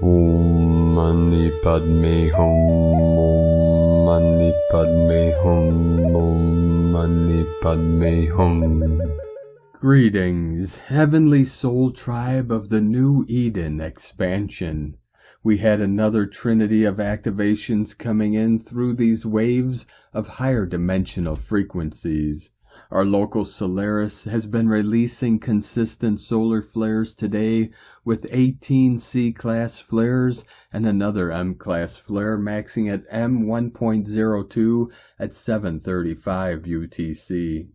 Om Mani Padme Hum, Om Mani Padme Hum, Om Mani Padme Hum. Greetings, Heavenly Soul Tribe of the New Eden Expansion. We had another trinity of activations coming in through these waves of higher dimensional frequencies. Our local Solaris has been releasing consistent solar flares today with 18 C-class flares and another M-class flare maxing at M1.02 at 7:35 UTC.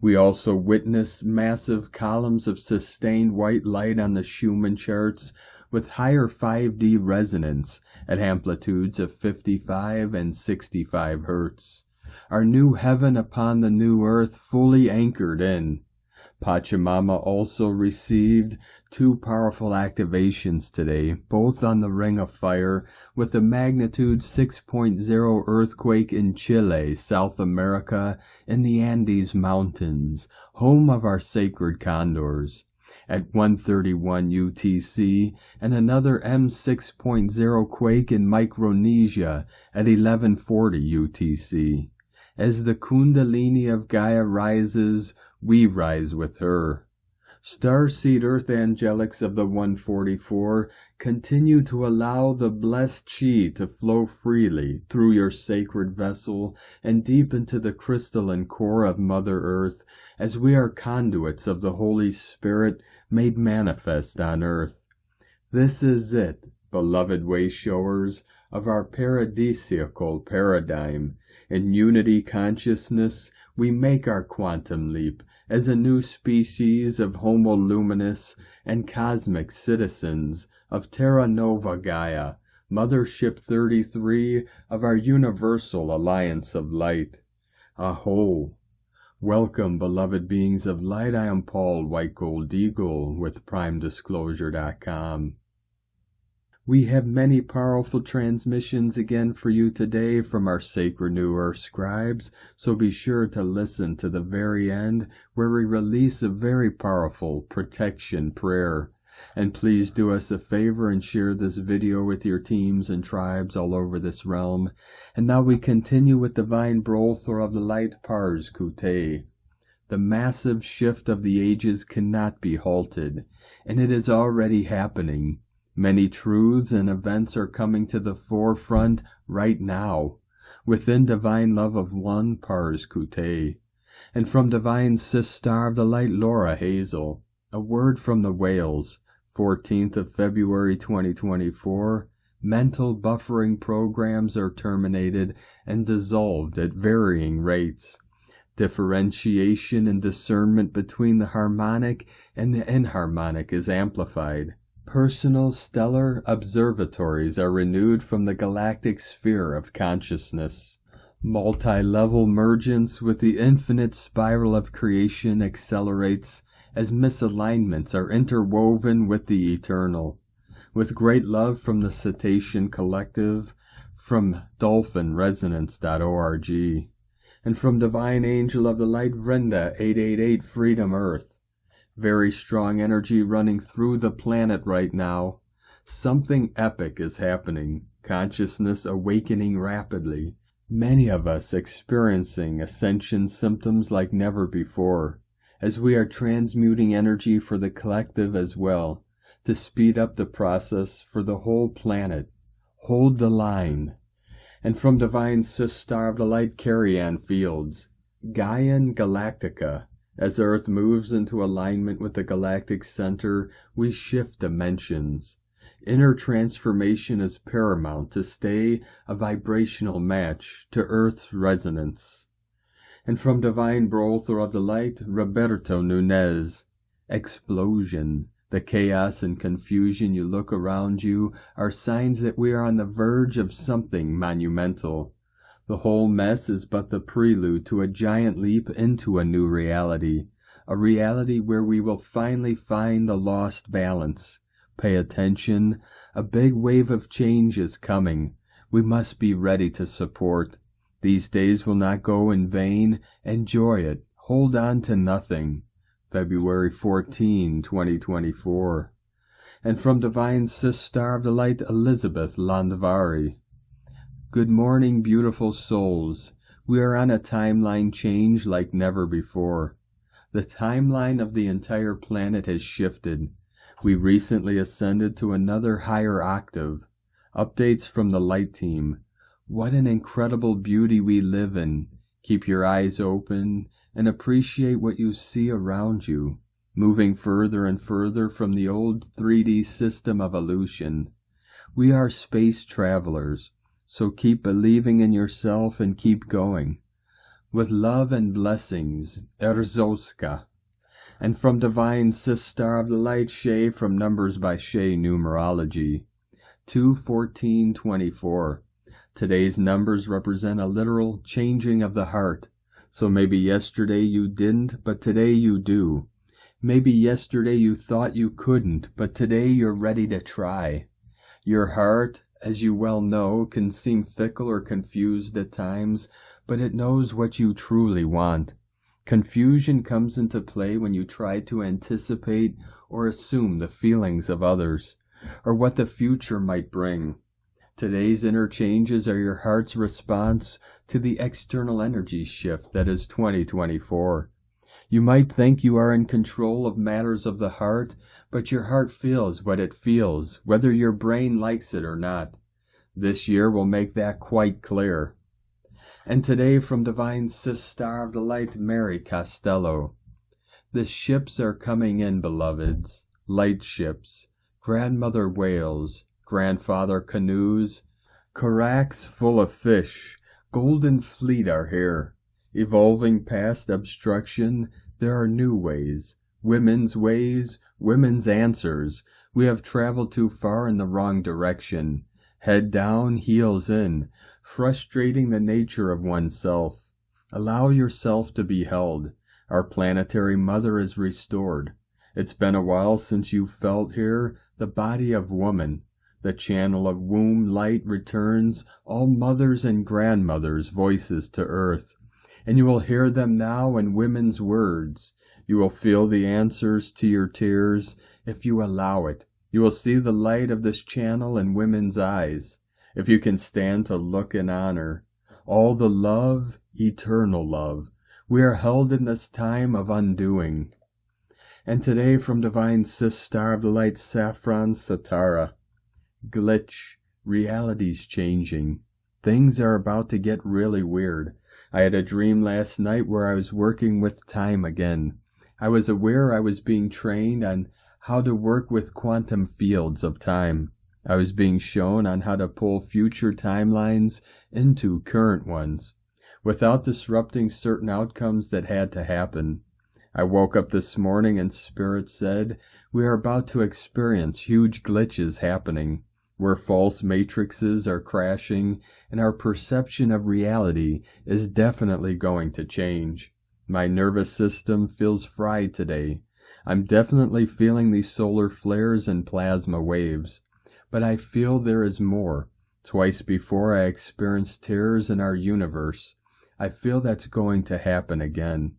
We also witness massive columns of sustained white light on the Schumann charts with higher 5D resonance at amplitudes of 55 and 65 Hz. Our new heaven upon the new earth fully anchored in. Pachamama also received two powerful activations today, both on the Ring of Fire, with a magnitude 6.0 earthquake in Chile, South America, in the Andes Mountains, home of our sacred condors, at 1:31 UTC, and another M6.0 quake in Micronesia at 11:40 UTC. As the Kundalini of Gaia rises, we rise with her. Starseed Earth Angelics of the 144 continue to allow the blessed chi to flow freely through your sacred vessel and deep into the crystalline core of Mother Earth, as we are conduits of the Holy Spirit made manifest on earth. This is it, beloved way-showers of our paradisiacal paradigm. In unity consciousness, we make our quantum leap as a new species of Homo Luminous and cosmic citizens of Terra Nova Gaia, Mothership 33 of our Universal Alliance of Light. Aho! Welcome, beloved beings of light. I am Paul White Gold Eagle with PrimeDisclosure.com. We have many powerful transmissions again for you today from our sacred New Earth scribes, so be sure to listen to the very end where we release a very powerful protection prayer. And please do us a favor and share this video with your teams and tribes all over this realm. And now we continue with Divine Brothor of the Light Pars Kute. The massive shift of the ages cannot be halted, and it is already happening. Many truths and events are coming to the forefront right now, within Divine Love of One Pars Kute. And from Divine Sister of the Light Laura Hazel, a word from the whales, 14th of February 2024, mental buffering programs are terminated and dissolved at varying rates. Differentiation and discernment between the harmonic and the inharmonic is amplified. Personal stellar observatories are renewed from the galactic sphere of consciousness. Multi-level mergence with the infinite spiral of creation accelerates as misalignments are interwoven with the eternal. With great love from the Cetacean Collective, from dolphinresonance.org, and from Divine Angel of the Light Vrenda 888 Freedom Earth. Very strong energy running through the planet right now. Something epic is happening. Consciousness awakening rapidly. Many of us experiencing ascension symptoms like never before, as we are transmuting energy for the collective as well, to speed up the process for the whole planet. Hold the line. And from Divine Sister of the Light Carrion Fields, Gaian Galactica. As Earth moves into alignment with the galactic center, we shift dimensions. Inner transformation is paramount to stay a vibrational match to Earth's resonance. And from Divine Brothor of the Light, Roberto Nunez, explosion. The chaos and confusion you look around you are signs that we are on the verge of something monumental. The whole mess is but the prelude to a giant leap into a new reality, a reality where we will finally find the lost balance. Pay attention, a big wave of change is coming. We must be ready to support. These days will not go in vain. Enjoy it. Hold on to nothing. February 14, 2024. And from Divine Sis Star of the Light, Elizabeth Landvari. Good morning, beautiful souls. We are on a timeline change like never before. The timeline of the entire planet has shifted. We recently ascended to another higher octave. Updates from the Light Team. What an incredible beauty we live in. Keep your eyes open and appreciate what you see around you. Moving further and further from the old 3D system of illusion. We are space travelers. So keep believing in yourself and keep going. With love and blessings, Erzoska. And from Divine Sis Star of the Light, Shay, from Numbers by Shay Numerology. 2-14-24. Today's numbers represent a literal changing of the heart. So maybe yesterday you didn't, but today you do. Maybe yesterday you thought you couldn't, but today you're ready to try. Your heart, as you well know, can seem fickle or confused at times, but it knows what you truly want. Confusion comes into play when you try to anticipate or assume the feelings of others, or what the future might bring. Today's interchanges are your heart's response to the external energy shift that is 2024. You might think you are in control of matters of the heart, but your heart feels what it feels, whether your brain likes it or not. This year will make that quite clear. And today from Divine Sis Star of the Light, Mary Costello. The ships are coming in, beloveds. Light ships, grandmother whales, grandfather canoes, carracks full of fish, golden fleet are here. Evolving past obstruction, there are new ways, women's answers. We have traveled too far in the wrong direction. Head down, heels in, frustrating the nature of oneself. Allow yourself to be held. Our planetary mother is restored. It's been a while since you felt here the body of woman. The channel of womb light returns all mothers and grandmothers' voices to earth. And you will hear them now in women's words. You will feel the answers to your tears if you allow it. You will see the light of this channel in women's eyes, if you can stand to look in honor. All the love, eternal love, we are held in this time of undoing. And today from Divine Sis Star of the Light, Saffron Satara. Glitch, reality's changing. Things are about to get really weird. I had a dream last night where I was working with time again. I was aware I was being trained on how to work with quantum fields of time. I was being shown on how to pull future timelines into current ones, without disrupting certain outcomes that had to happen. I woke up this morning and Spirit said, we are about to experience huge glitches happening, where false matrices are crashing and our perception of reality is definitely going to change. My nervous system feels fried today. I'm definitely feeling these solar flares and plasma waves. But I feel there is more. Twice before I experienced tears in our universe. I feel that's going to happen again.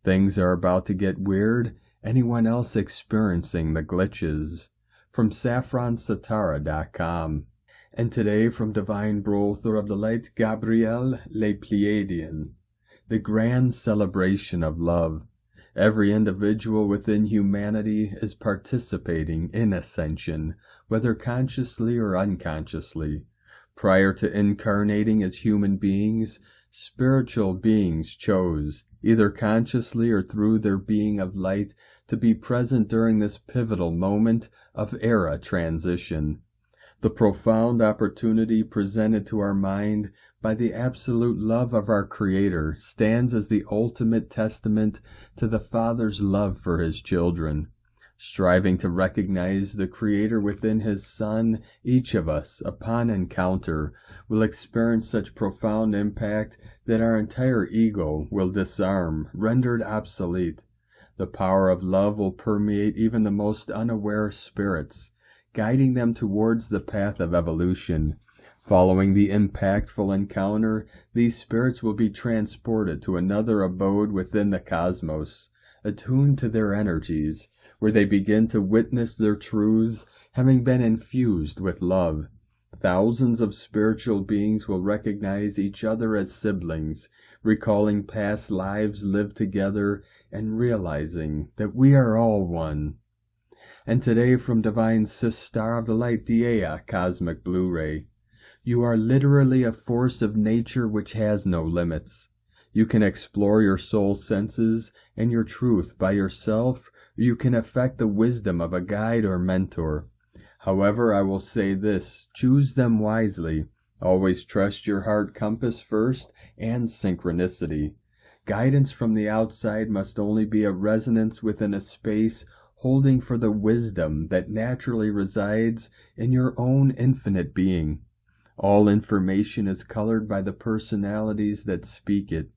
Things are about to get weird. Anyone else experiencing the glitches? From saffronsatara.com. And today from Divine Brother of the Light, Gabriel Le Pleiadian. The grand celebration of love. Every individual within humanity is participating in Ascension, whether consciously or unconsciously. Prior to incarnating as human beings, spiritual beings chose, either consciously or through their being of light, to be present during this pivotal moment of era transition. The profound opportunity presented to our mind by the absolute love of our Creator stands as the ultimate testament to the Father's love for His children. Striving to recognize the Creator within His Son, each of us, upon encounter, will experience such profound impact that our entire ego will disarm, rendered obsolete. The power of love will permeate even the most unaware spirits, guiding them towards the path of evolution. Following the impactful encounter, these spirits will be transported to another abode within the cosmos, attuned to their energies, where they begin to witness their truths having been infused with love. Thousands of spiritual beings will recognize each other as siblings, recalling past lives lived together and realizing that we are all one. And today from Divine Star of the Light, Dea, Cosmic Blu-ray, you are literally a force of nature which has no limits. You can explore your soul senses and your truth by yourself, or you can affect the wisdom of a guide or mentor. However, I will say this, choose them wisely. Always trust your heart compass first and synchronicity. Guidance from the outside must only be a resonance within a space holding for the wisdom that naturally resides in your own infinite being. All information is colored by the personalities that speak it,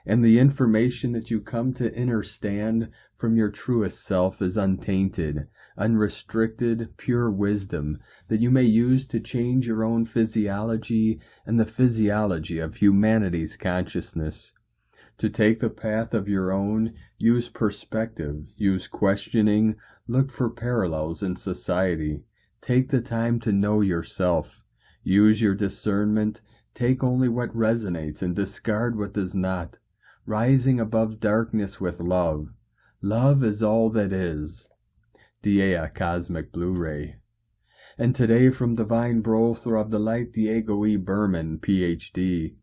and the information that you come to understand from your truest self is untainted, unrestricted, pure wisdom that you may use to change your own physiology and the physiology of humanity's consciousness. To take the path of your own, use perspective, use questioning, look for parallels in society. Take the time to know yourself. Use your discernment, take only what resonates and discard what does not. Rising above darkness with love. Love is all that is. Dea, Cosmic Blu-ray. And today from Divine Brother of the Light, Diego E. Berman, Ph.D.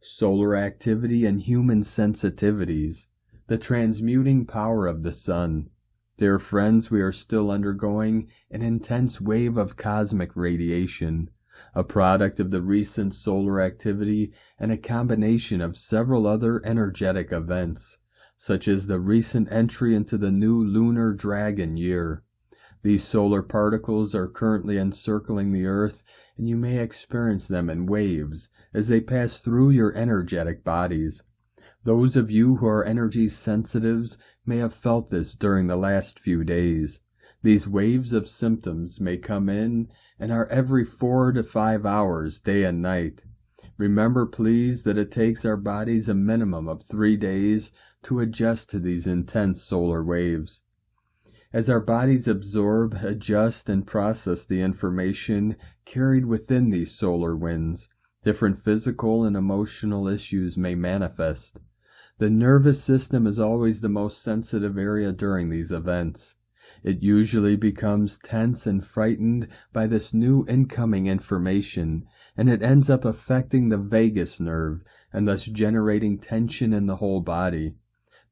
Solar activity and human sensitivities. The transmuting power of the sun. Dear friends, we are still undergoing an intense wave of cosmic radiation, a product of the recent solar activity and a combination of several other energetic events, such as the recent entry into the new lunar dragon year. These solar particles are currently encircling the Earth, and you may experience them in waves as they pass through your energetic bodies. Those of you who are energy sensitives may have felt this during the last few days. These waves of symptoms may come in and are every 4 to 5 hours, day and night. Remember, please, that it takes our bodies a minimum of 3 days to adjust to these intense solar waves. As our bodies absorb, adjust, and process the information carried within these solar winds, different physical and emotional issues may manifest. The nervous system is always the most sensitive area during these events. It usually becomes tense and frightened by this new incoming information, and it ends up affecting the vagus nerve and thus generating tension in the whole body.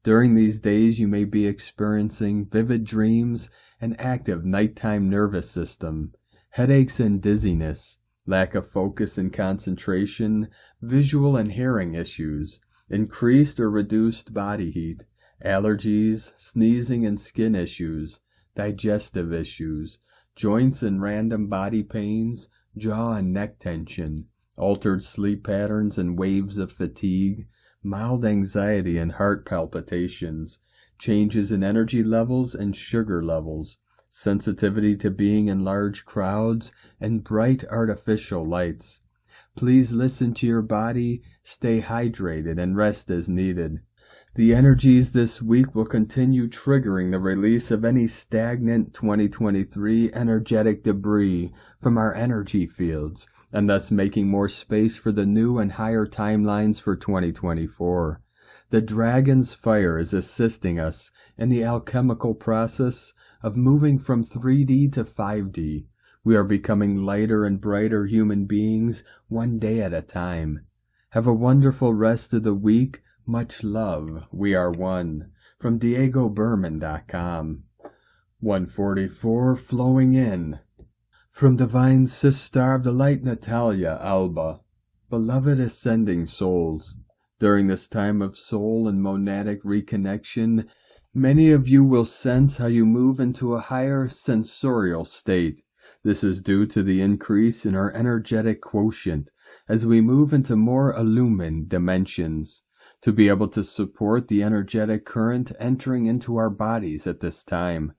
During these days you may be experiencing vivid dreams, an active nighttime nervous system, headaches and dizziness, lack of focus and concentration, visual and hearing issues, increased or reduced body heat, allergies, sneezing and skin issues, digestive issues, joints and random body pains, jaw and neck tension, altered sleep patterns and waves of fatigue, mild anxiety and heart palpitations, changes in energy levels and sugar levels, sensitivity to being in large crowds, and bright artificial lights. Please listen to your body, stay hydrated, and rest as needed. The energies this week will continue triggering the release of any stagnant 2023 energetic debris from our energy fields, and thus making more space for the new and higher timelines for 2024. The dragon's fire is assisting us in the alchemical process of moving from 3D to 5D. We are becoming lighter and brighter human beings one day at a time. Have a wonderful rest of the week. Much love. We are one. From DiegoBerman.com. 144 flowing in. From Divine Sister of the Light, Natalia Alba. Beloved ascending souls, during this time of soul and monadic reconnection, many of you will sense how you move into a higher sensorial state. This is due to the increase in our energetic quotient as we move into more illumined dimensions. To be able to support the energetic current entering into our bodies at this time.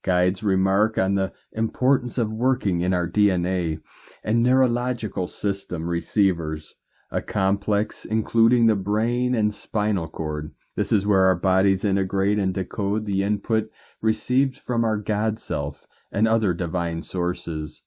Guides remark on the importance of working in our DNA and neurological system receivers, a complex including the brain and spinal cord. This is where our bodies integrate and decode the input received from our God self and other divine sources.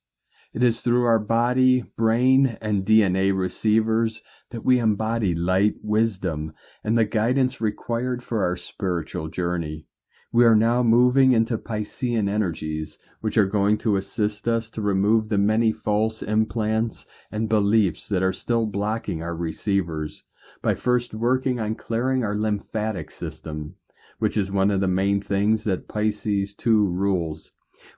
It is through our body, brain, and DNA receivers that we embody light, wisdom, and the guidance required for our spiritual journey. We are now moving into Piscean energies, which are going to assist us to remove the many false implants and beliefs that are still blocking our receivers, by first working on clearing our lymphatic system, which is one of the main things that Pisces 2 rules.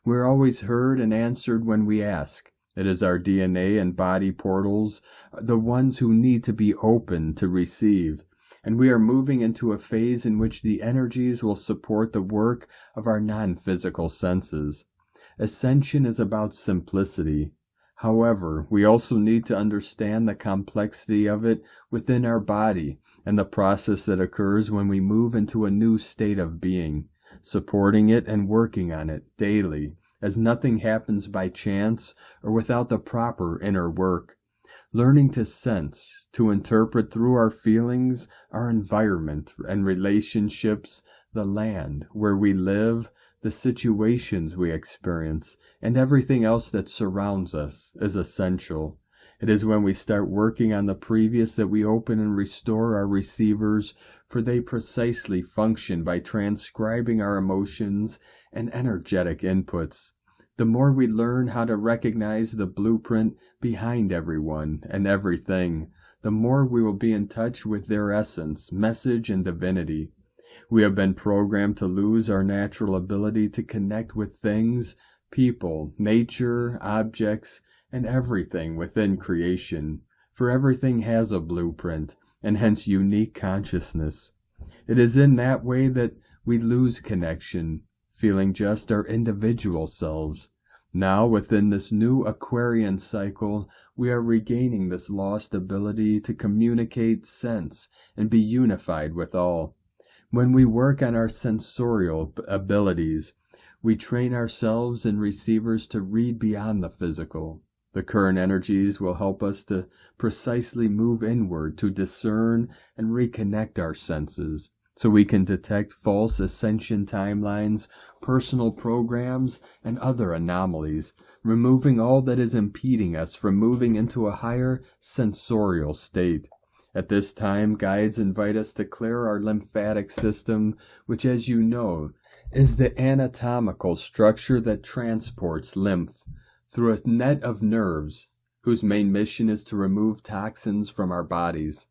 We're always heard and answered when we ask. It is our DNA and body portals, the ones who need to be open to receive. And we are moving into a phase in which the energies will support the work of our non-physical senses. Ascension is about simplicity. However, we also need to understand the complexity of it within our body and the process that occurs when we move into a new state of being, supporting it and working on it daily, as nothing happens by chance or without the proper inner work. Learning to sense, to interpret through our feelings, our environment and relationships, the land where we live, the situations we experience, and everything else that surrounds us is essential. It is when we start working on the previous that we open and restore our receivers, for they precisely function by transcribing our emotions and energetic inputs. The more we learn how to recognize the blueprint behind everyone and everything, the more we will be in touch with their essence, message, and divinity. We have been programmed to lose our natural ability to connect with things, people, nature, objects, and everything within creation, for everything has a blueprint, and hence unique consciousness. It is in that way that we lose connection, feeling just our individual selves. Now, within this new Aquarian cycle, we are regaining this lost ability to communicate, sense, and be unified with all. When we work on our sensorial abilities, we train ourselves and receivers to read beyond the physical. The current energies will help us to precisely move inward to discern and reconnect our senses, so we can detect false ascension timelines, personal programs, and other anomalies, removing all that is impeding us from moving into a higher sensorial state. At this time, guides invite us to clear our lymphatic system, which, as you know, is the anatomical structure that transports lymph through a net of nerves, whose main mission is to remove toxins from our bodies.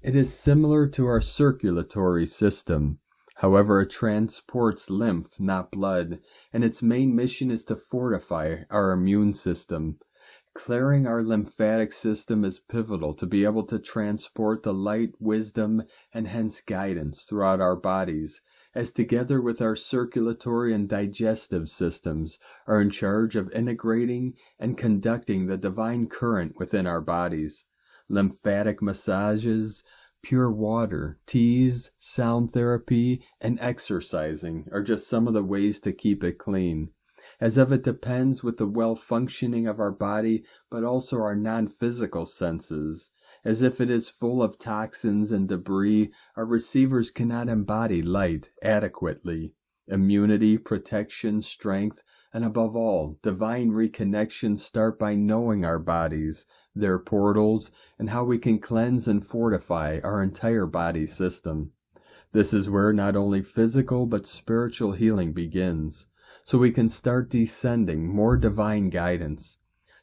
It is similar to our circulatory system. However, it transports lymph, not blood, and its main mission is to fortify our immune system. Clearing our lymphatic system is pivotal to be able to transport the light, wisdom, and hence guidance throughout our bodies, as together with our circulatory and digestive systems are in charge of integrating and conducting the divine current within our bodies. Lymphatic massages, pure water, teas, sound therapy, and exercising are just some of the ways to keep it clean. As if it depends with the well-functioning of our body, but also our non-physical senses. As if it is full of toxins and debris, our receivers cannot embody light adequately. Immunity, protection, strength, and above all, divine reconnection start by knowing our bodies, their portals, and how we can cleanse and fortify our entire body system. This is where not only physical but spiritual healing begins, so we can start descending more divine guidance.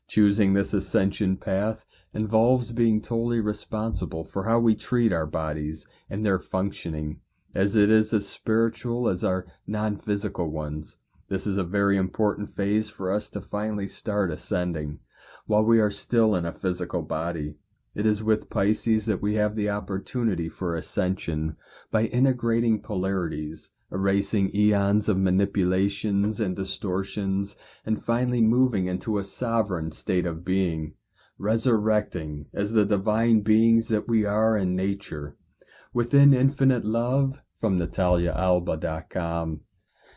Choosing this ascension path involves being totally responsible for how we treat our bodies and their functioning, as it is as spiritual as our non-physical ones. This is a very important phase for us to finally start ascending, while we are still in a physical body. It is with Pisces that we have the opportunity for ascension by integrating polarities, erasing eons of manipulations and distortions, and finally moving into a sovereign state of being, resurrecting as the divine beings that we are in nature, within infinite love, from NataliaAlba.com.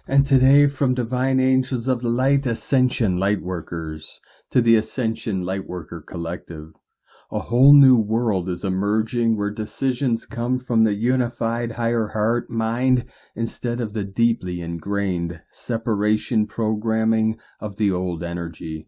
And today, from Divine Angels of the Light, Ascension Lightworkers, to the Ascension Lightworker Collective. A whole new world is emerging where decisions come from the unified higher heart mind instead of the deeply ingrained separation programming of the old energy.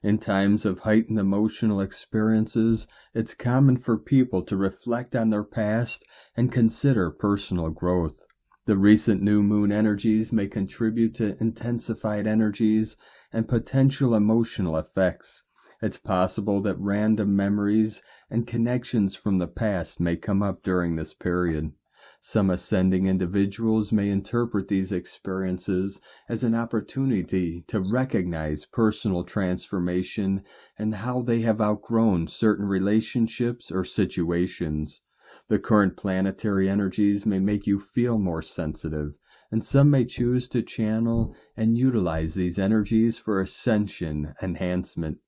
In times of heightened emotional experiences, it's common for people to reflect on their past and consider personal growth. The recent new moon energies may contribute to intensified energies and potential emotional effects. It's possible that random memories and connections from the past may come up during this period. Some ascending individuals may interpret these experiences as an opportunity to recognize personal transformation and how they have outgrown certain relationships or situations. The current planetary energies may make you feel more sensitive, and some may choose to channel and utilize these energies for ascension enhancement.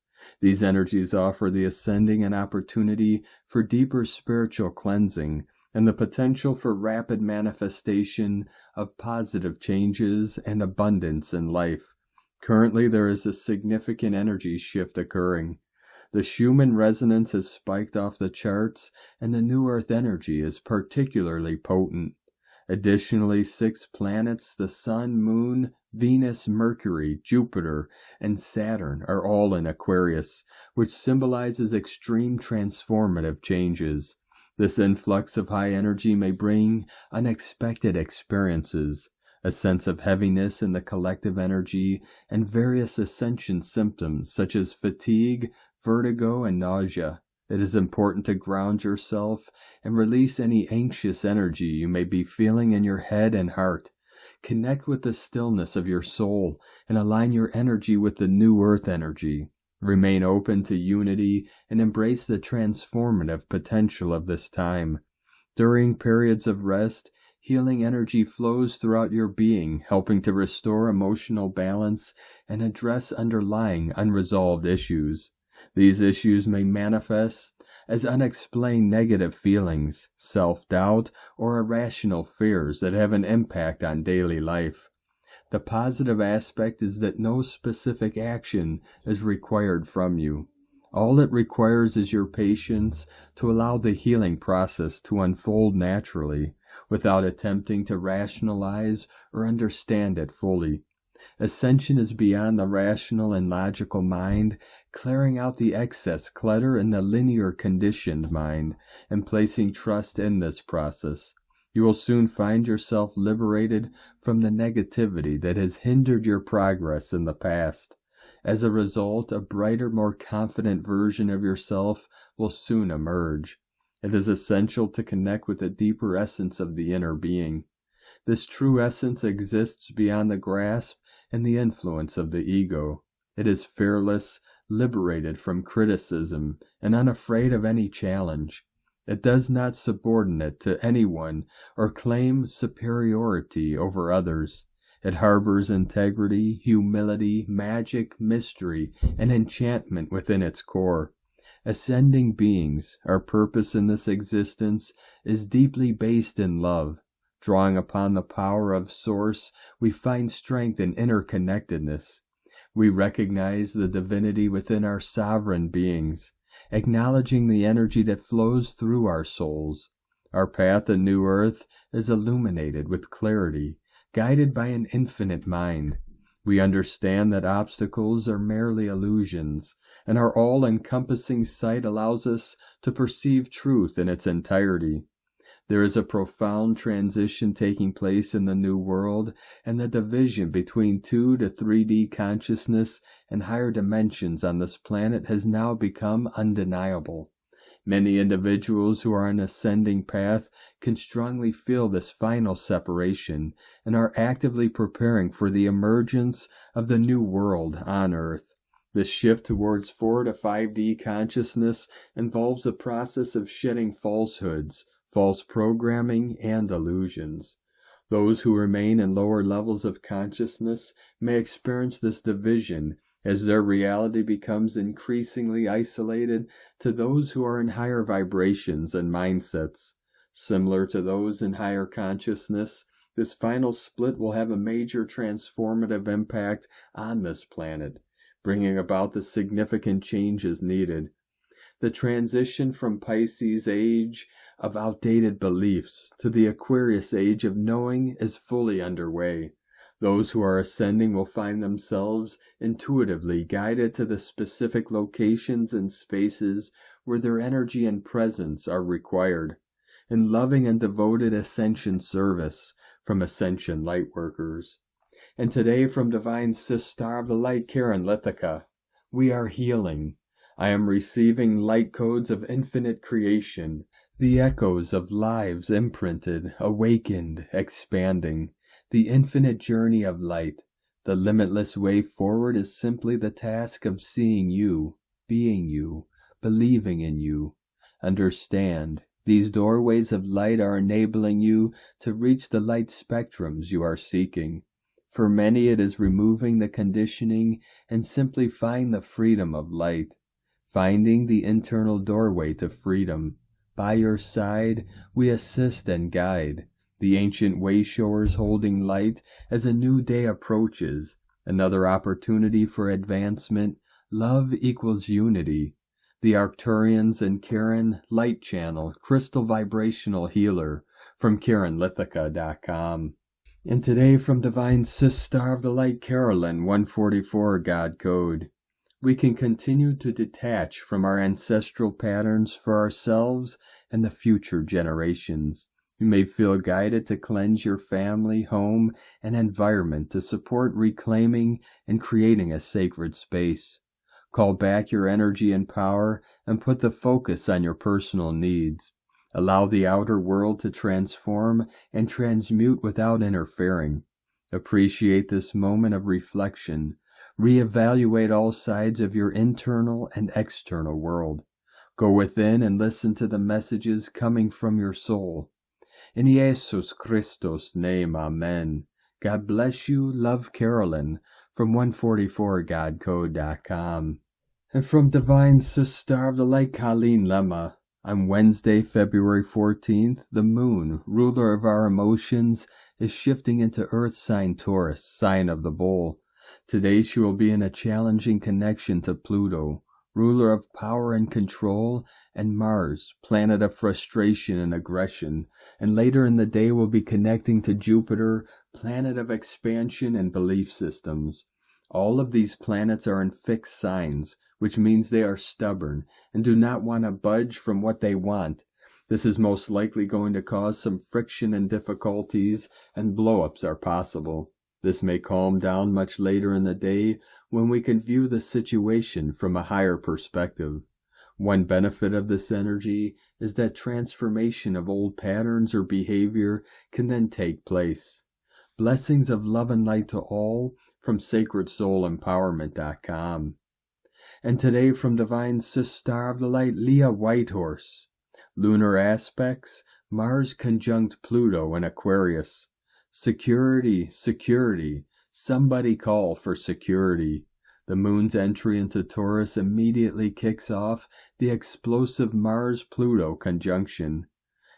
These energies offer the ascending an opportunity for deeper spiritual cleansing and the potential for rapid manifestation of positive changes and abundance in life. Currently, there is a significant energy shift occurring. The Schumann resonance has spiked off the charts, and the New Earth energy is particularly potent. Additionally, 6 planets, the Sun, Moon, Venus, Mercury, Jupiter, and Saturn are all in Aquarius, which symbolizes extreme transformative changes. This influx of high energy may bring unexpected experiences, a sense of heaviness in the collective energy, and various ascension symptoms such as fatigue, vertigo, and nausea. It is important to ground yourself and release any anxious energy you may be feeling in your head and heart. Connect with the stillness of your soul and align your energy with the New Earth energy. Remain open to unity and embrace the transformative potential of this time. During periods of rest, healing energy flows throughout your being, helping to restore emotional balance and address underlying unresolved issues. These issues may manifest as unexplained negative feelings, self-doubt, or irrational fears that have an impact on daily life. The positive aspect is that no specific action is required from you. All it requires is your patience to allow the healing process to unfold naturally, without attempting to rationalize or understand it fully. Ascension is beyond the rational and logical mind, clearing out the excess clutter in the linear conditioned mind, and placing trust in this process. You will soon find yourself liberated from the negativity that has hindered your progress in the past. As a result, a brighter, more confident version of yourself will soon emerge. It is essential to connect with the deeper essence of the inner being. This true essence exists beyond the grasp and the influence of the ego. It is fearless, liberated from criticism, and unafraid of any challenge. It does not subordinate to anyone or claim superiority over others. It harbors integrity, humility, magic, mystery, and enchantment within its core. Ascending beings, our purpose in this existence is deeply based in love. Drawing upon the power of Source, we find strength in interconnectedness. We recognize the divinity within our sovereign beings, acknowledging the energy that flows through our souls. Our path in New Earth is illuminated with clarity, guided by an infinite mind. We understand that obstacles are merely illusions, and our all-encompassing sight allows us to perceive truth in its entirety. There is a profound transition taking place in the new world, and the division between 2 to 3D consciousness and higher dimensions on this planet has now become undeniable. Many individuals who are on an ascending path can strongly feel this final separation and are actively preparing for the emergence of the new world on Earth. This shift towards 4 to 5D consciousness involves a process of shedding falsehoods, false programming, and illusions. Those who remain in lower levels of consciousness may experience this division as their reality becomes increasingly isolated to those who are in higher vibrations and mindsets. Similar to those in higher consciousness, this final split will have a major transformative impact on this planet, bringing about the significant changes needed. The transition from Pisces age of outdated beliefs to the Aquarius age of knowing is fully underway. Those who are ascending will find themselves intuitively guided to the specific locations and spaces where their energy and presence are required. In loving and devoted Ascension service from Ascension Lightworkers. And today from Divine Sister of the Light, Karen Lithica, we are healing. I am receiving light codes of infinite creation, the echoes of lives imprinted, awakened, expanding, the infinite journey of light. The limitless way forward is simply the task of seeing you, being you, believing in you. Understand, these doorways of light are enabling you to reach the light spectrums you are seeking. For many it is removing the conditioning and simplifying the freedom of light. Finding the internal doorway to freedom. By your side, we assist and guide. The ancient wayshowers holding light as a new day approaches. Another opportunity for advancement. Love equals unity. The Arcturians and Karen Light Channel, Crystal Vibrational Healer from KarenLithica.com. And today from Divine Sister of the Light, Carolyn, 144 God Code. We can continue to detach from our ancestral patterns for ourselves and the future generations. You may feel guided to cleanse your family, home, and environment to support reclaiming and creating a sacred space. Call back your energy and power and put the focus on your personal needs. Allow the outer world to transform and transmute without interfering. Appreciate this moment of reflection. Reevaluate all sides of your internal and external world. Go within and listen to the messages coming from your soul. In Jesus Christos' name, Amen. God bless you. Love, Carolyn, from 144godcode.com. And from Divine Sister of the Light, Colleen Lemma. On Wednesday, February 14th, the moon, ruler of our emotions, is shifting into Earth sign Taurus, sign of the bull. Today she will be in a challenging connection to Pluto, ruler of power and control, and Mars, planet of frustration and aggression, and later in the day will be connecting to Jupiter, planet of expansion and belief systems. All of these planets are in fixed signs, which means they are stubborn and do not want to budge from what they want. This is most likely going to cause some friction and difficulties, and blow-ups are possible. This may calm down much later in the day when we can view the situation from a higher perspective. One benefit of this energy is that transformation of old patterns or behavior can then take place. Blessings of love and light to all from SacredSoulEmpowerment.com. And today from Divine Sister of the Light, Leah Whitehorse. Lunar aspects, Mars conjunct Pluto in Aquarius. Security, security, somebody call for security. The moon's entry into Taurus immediately kicks off the explosive Mars-Pluto conjunction.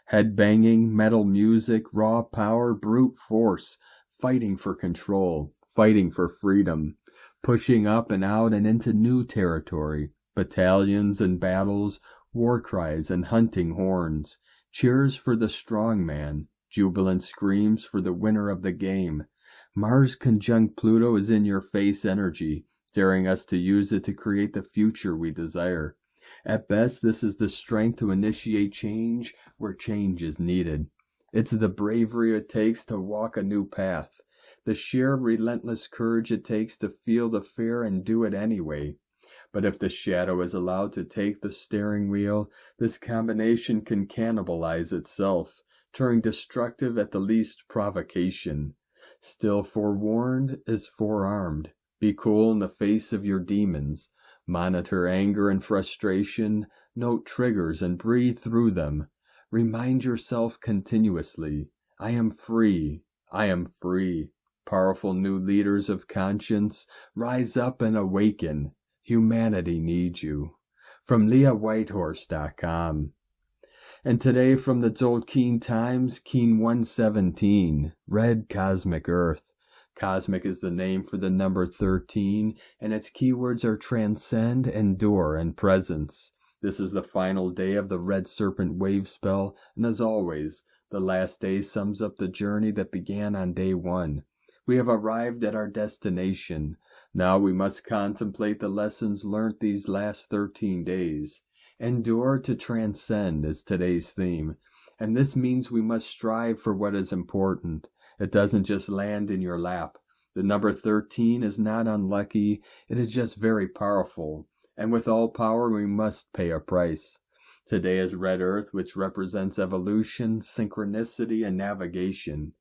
Head-banging, metal music, raw power, brute force, fighting for control, fighting for freedom, pushing up and out and into new territory, battalions and battles, war cries and hunting horns, cheers for the strong man, jubilant screams for the winner of the game. Mars conjunct Pluto is in your face energy, daring us to use it to create the future we desire. At best, this is the strength to initiate change where change is needed. It's the bravery it takes to walk a new path, the sheer relentless courage it takes to feel the fear and do it anyway. But if the shadow is allowed to take the steering wheel, this combination can cannibalize itself, turning destructive at the least provocation. Still forewarned is forearmed. Be cool in the face of your demons. Monitor anger and frustration, note triggers and breathe through them. Remind yourself continuously, I am free, I am free. Powerful new leaders of conscience, rise up and awaken. Humanity needs you. From LeahWhitehorse.com. And today from the Tzolk'in Times, Keen 117, Red Cosmic Earth. Cosmic is the name for the number 13, and its keywords are transcend, endure, and presence. This is the final day of the Red Serpent wave spell, and as always, the last day sums up the journey that began on day 1. We have arrived at our destination. Now we must contemplate the lessons learnt these last 13 days. Endure to transcend is today's theme, and this means we must strive for what is important. It doesn't just land in your lap. The number 13 is not unlucky, it is just very powerful, and with all power we must pay a price. Today is Red Earth, which represents evolution, synchronicity, and navigation.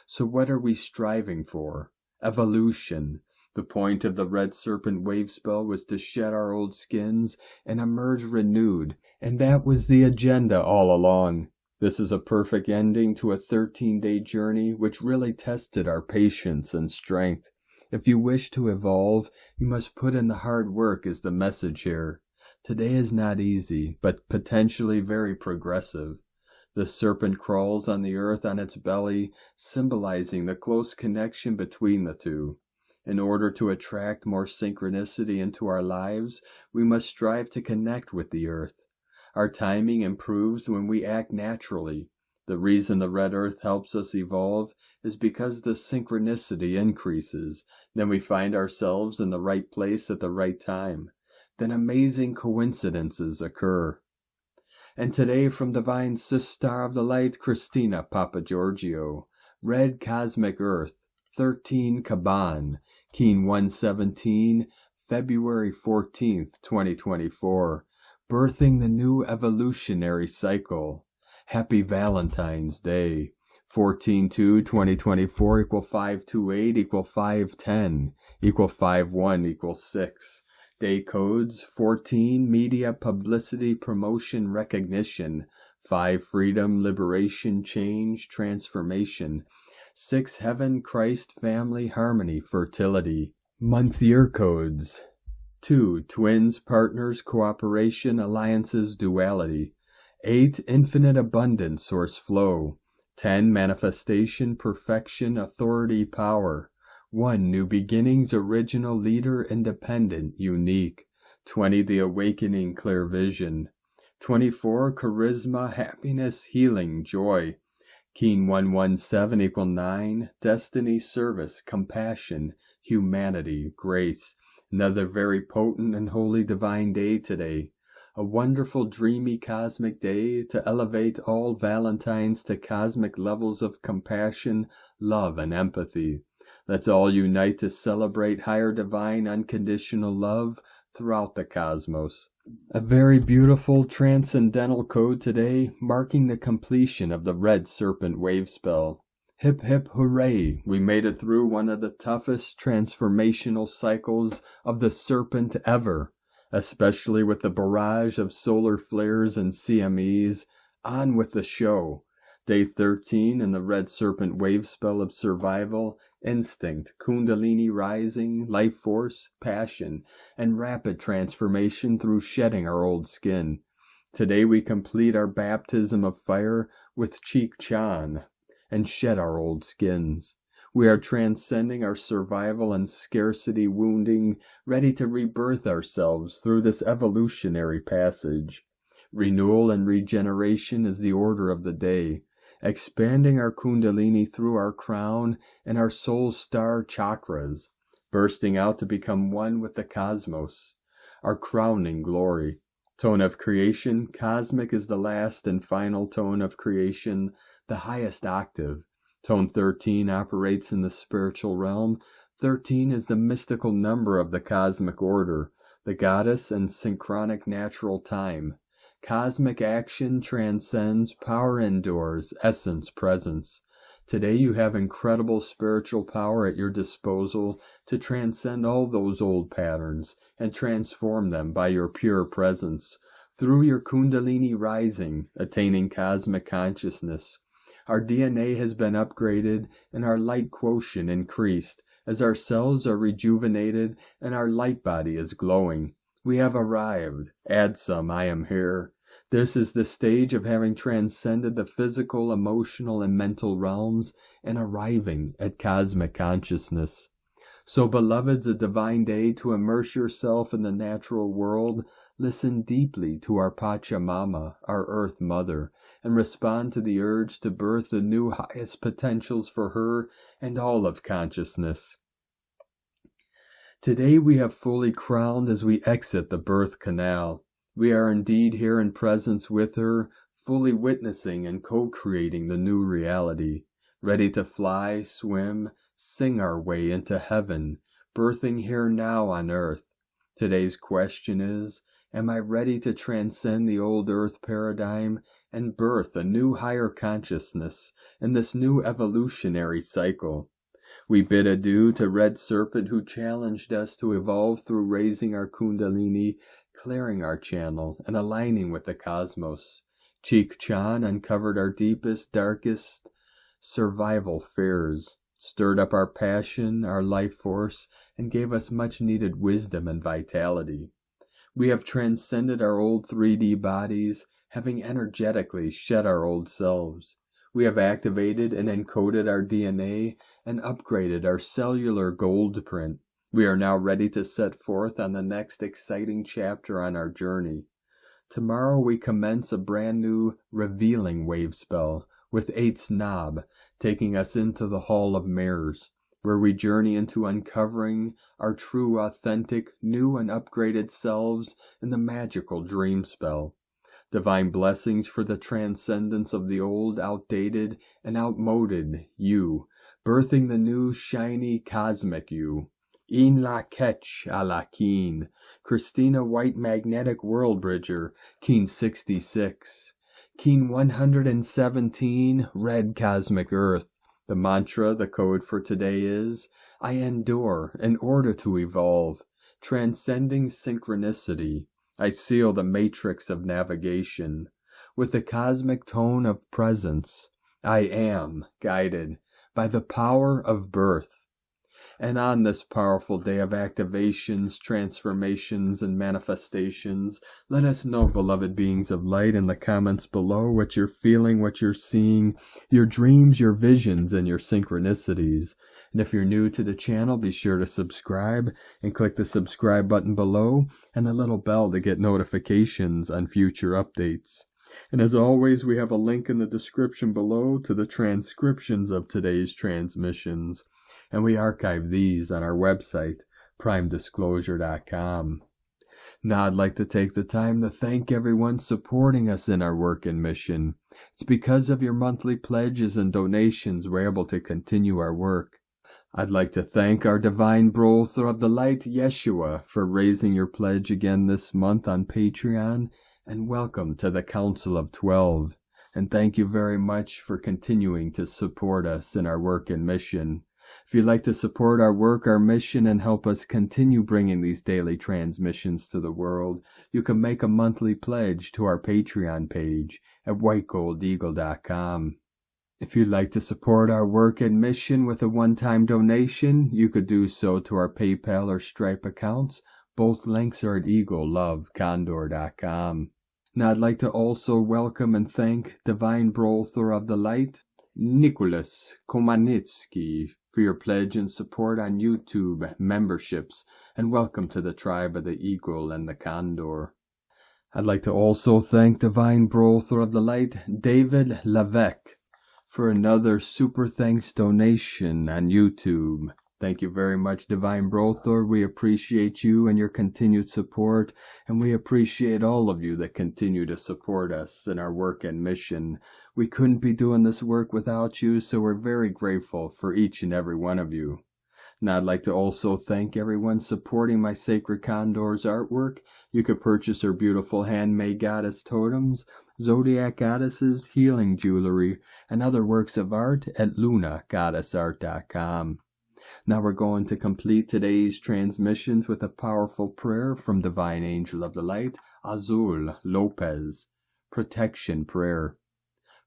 So what are we striving for? Evolution. The point of the Red Serpent wave spell was to shed our old skins and emerge renewed, and that was the agenda all along. This is a perfect ending to a 13-day journey which really tested our patience and strength. If you wish to evolve, you must put in the hard work is the message here. Today is not easy, but potentially very progressive. The serpent crawls on the earth on its belly, symbolizing the close connection between the two. In order to attract more synchronicity into our lives, we must strive to connect with the earth. Our timing improves when we act naturally. The reason the Red Earth helps us evolve is because the synchronicity increases. Then we find ourselves in the right place at the right time. Then amazing coincidences occur. And today from Divine Sister of the Light, Christina Papagiorgio, Red Cosmic Earth, 13 Caban, Keen 117, February 14th, 2024, birthing the new evolutionary cycle. Happy Valentine's Day. 14/2/2024 equal 528 equal 510 equal 51 equal 6. Day codes 14 Media Publicity Promotion Recognition, 5 Freedom Liberation Change Transformation, 6 Heaven Christ Family Harmony Fertility. Month year codes 2 Twins Partners Cooperation Alliances Duality, 8 Infinite Abundance Source Flow, 10 Manifestation Perfection Authority Power, 1 New Beginnings Original Leader Independent Unique, 20 The Awakening Clear Vision, 24 Charisma Happiness Healing Joy, Keen 117 equal 9 Destiny Service Compassion Humanity Grace. Another very potent and holy divine day today. A wonderful dreamy cosmic day to elevate all Valentines to cosmic levels of compassion, love, and empathy. Let's all unite to celebrate higher divine unconditional love throughout the cosmos. A very beautiful transcendental code today, marking the completion of the Red Serpent wave spell. Hip hip hooray, we made it through one of the toughest transformational cycles of the serpent ever, especially with the barrage of solar flares and CMEs. On with the show. Day 13 in the Red Serpent wave spell of survival, instinct, kundalini rising, life force, passion, and rapid transformation through shedding our old skin. Today we complete our baptism of fire with Cheek Chan and shed our old skins. We are transcending our survival and scarcity wounding, ready to rebirth ourselves through this evolutionary passage. Renewal and regeneration is the order of the day, expanding our kundalini through our crown and our soul star chakras, bursting out to become one with the cosmos, our crowning glory. Tone of creation, cosmic is the last and final tone of creation, the highest octave. Tone 13 operates in the spiritual realm. 13 is the mystical number of the cosmic order, the goddess and synchronic natural time. Cosmic action transcends, power endures, essence presence. Today you have incredible spiritual power at your disposal to transcend all those old patterns and transform them by your pure presence. Through your kundalini rising, attaining cosmic consciousness. Our DNA has been upgraded and our light quotient increased as our cells are rejuvenated and our light body is glowing. We have arrived. Add some, I am here. This is the stage of having transcended the physical, emotional, and mental realms and arriving at cosmic consciousness. So, beloveds, a divine day to immerse yourself in the natural world. listen deeply to our Pachamama, our Earth Mother, and respond to the urge to birth the new highest potentials for her and all of consciousness. Today we have fully crowned as we exit the birth canal. We are indeed here in presence with her, fully witnessing and co-creating the new reality, ready to fly, swim, sing our way into heaven, birthing here now on earth. Today's question is, am I ready to transcend the old earth paradigm and birth a new higher consciousness in this new evolutionary cycle? We bid adieu to Red Serpent, who challenged us to evolve through raising our kundalini, clearing our channel, and aligning with the cosmos. Cheek Chan uncovered our deepest, darkest survival fears, stirred up our passion, our life force, and gave us much-needed wisdom and vitality. We have transcended our old 3D bodies, having energetically shed our old selves. We have activated and encoded our DNA and upgraded our cellular gold print. We are now ready to set forth on the next exciting chapter on our journey. Tomorrow we commence a brand new revealing wave spell with 8's knob, taking us into the Hall of Mirrors, where we journey into uncovering our true, authentic, new and upgraded selves in the magical dream spell. Divine blessings for the transcendence of the old, outdated, and outmoded you, birthing the new, shiny, cosmic you. In la Ketch a la Keen, Christina White Magnetic World Bridger, Keen 66. Keen 117, Red Cosmic Earth. The mantra, the code for today is, I endure in order to evolve, transcending synchronicity. I seal the matrix of navigation with the cosmic tone of presence. I am guided by the power of birth. And on this powerful day of activations, transformations, and manifestations, let us know, beloved beings of light, in the comments below what you're feeling, what you're seeing, your dreams, your visions, and your synchronicities. And if you're new to the channel, be sure to subscribe and click the subscribe button below and the little bell to get notifications on future updates. And as always, we have a link in the description below to the transcriptions of today's transmissions. And we archive these on our website, primedisclosure.com. Now I'd like to take the time to thank everyone supporting us in our work and mission. It's because of your monthly pledges and donations we're able to continue our work. I'd like to thank our divine brother of the light, Yeshua, for raising your pledge again this month on Patreon, and welcome to the Council of 12. And thank you very much for continuing to support us in our work and mission. If you'd like to support our work, our mission, and help us continue bringing these daily transmissions to the world, you can make a monthly pledge to our Patreon page at whitegoldeagle.com. If you'd like to support our work and mission with a one-time donation, you could do so to our PayPal or Stripe accounts. Both links are at eaglelovecondor.com. Now I'd like to also welcome and thank Divine Brother of the Light, Nicholas Komanitsky, for your pledge and support on YouTube memberships, and welcome to the tribe of the Eagle and the Condor. I'd like to also thank Divine Brother of the Light, David Lavec, for another super thanks donation on YouTube. Thank you very much, Divine Brother. We appreciate you and your continued support, and we appreciate all of you that continue to support us in our work and mission. We couldn't be doing this work without you, so we're very grateful for each and every one of you. Now I'd like to also thank everyone supporting my Sacred Condor's artwork. You could purchase her beautiful handmade goddess totems, zodiac goddesses, healing jewelry, and other works of art at lunagoddessart.com. Now we're going to complete today's transmissions with a powerful prayer from Divine Angel of the Light, Azul Lopez. Protection Prayer.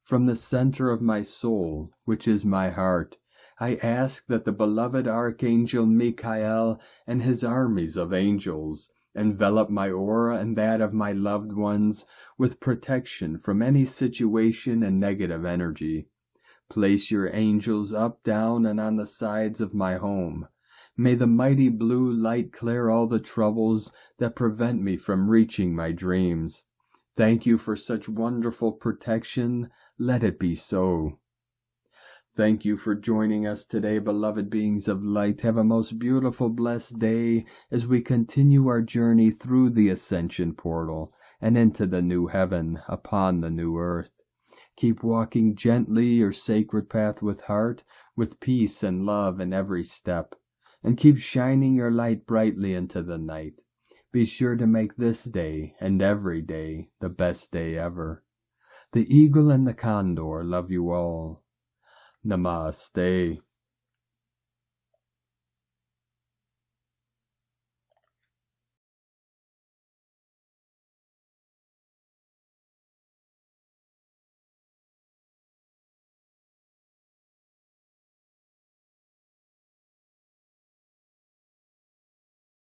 From the center of my soul, which is my heart, I ask that the beloved Archangel Michael and his armies of angels envelop my aura and that of my loved ones with protection from any situation and negative energy. Place your angels up, down, and on the sides of my home. May the mighty blue light clear all the troubles that prevent me from reaching my dreams. Thank you for such wonderful protection. Let it be so. Thank you for joining us today, beloved beings of light. Have a most beautiful, blessed day as we continue our journey through the Ascension portal and into the new heaven upon the new earth. Keep walking gently your sacred path with heart, with peace and love in every step, and keep shining your light brightly into the night. Be sure to make this day and every day the best day ever. The eagle and the condor love you all. Namaste.